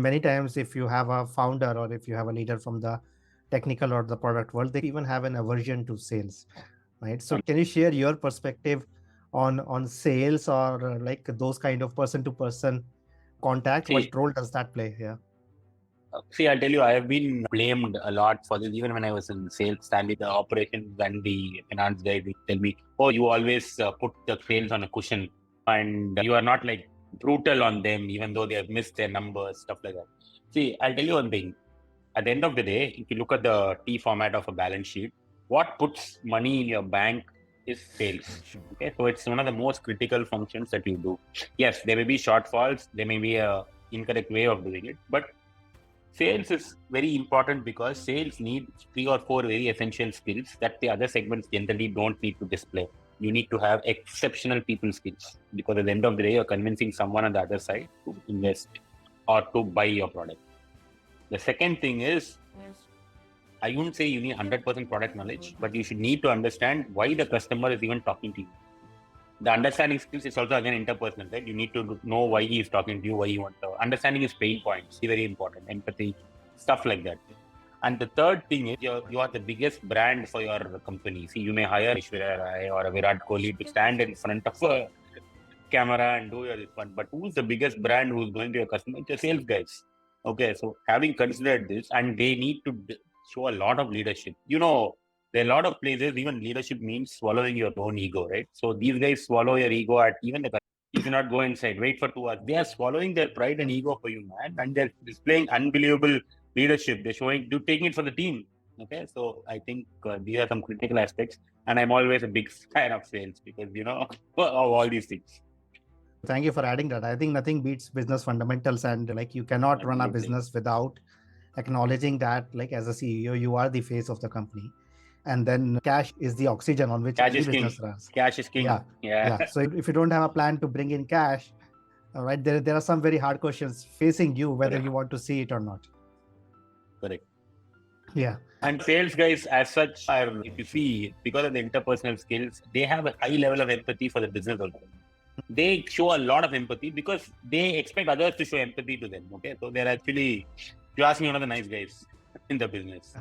Many times, if you have a founder or if you have a leader from the technical or the product world, they even have an aversion to sales, right? So can you share your perspective on sales or like those kind of person to person contact? What See, role does that play here? I'll tell you, I have been blamed a lot for this. Even when I was in sales, Stanley, the operations and the finance guy, they tell me, "Oh, you always put the sales on a cushion, and you are not like brutal on them, even though they have missed their numbers, stuff like that." See, I'll tell you one thing. At the end of the day, if you look at the T format of a balance sheet, what puts money in your bank is sales. Okay, so it's one of the most critical functions that you do. Yes, there may be shortfalls, there may be a incorrect way of doing it, but sales is very important because sales need 3 or 4 very essential skills that the other segments generally don't need to display. You need to have exceptional people skills because at the end of the day, you're convincing someone on the other side to invest or to buy your product. The second thing is, I wouldn't say you need 100% product knowledge, but you should need to understand why the customer is even talking to you. The understanding skills is also again interpersonal, right? You need to know why he is talking to you, why you want to. Understanding his pain points, very important. Empathy, stuff like that. And the third thing is you are the biggest brand for your company. See, you may hire Aishwarya Rai or a Virat Kohli to stand in front of a camera and do your this one. But who's the biggest brand who's going to your customer? It's your sales guys. Okay, so having considered this, and they need to show a lot of leadership. There are a lot of places, even leadership means swallowing your own ego, right? So these guys swallow your ego at even the you cannot go inside, wait for 2 hours. They are swallowing their pride and ego for you, man. And they're displaying unbelievable leadership. They're taking it for the team. Okay, so I think these are some critical aspects. And I'm always a big fan of sales because, of all these things. Thank you for adding that. I think nothing beats business fundamentals, and like you cannot run a business without acknowledging that, like as a CEO, you are the face of the company, and then cash is the oxygen on which Cash any is king. business runs. Cash is king. Yeah, Yeah. So if you don't have a plan to bring in cash, all right, there are some very hard questions facing you, whether you want to see it or not. Correct. Yeah. And sales guys, as such, are, if you see, because of the interpersonal skills, they have a high level of empathy for the business also. They show a lot of empathy because they expect others to show empathy to them. Okay, so they're actually, if you ask me, one of the nice guys in the business.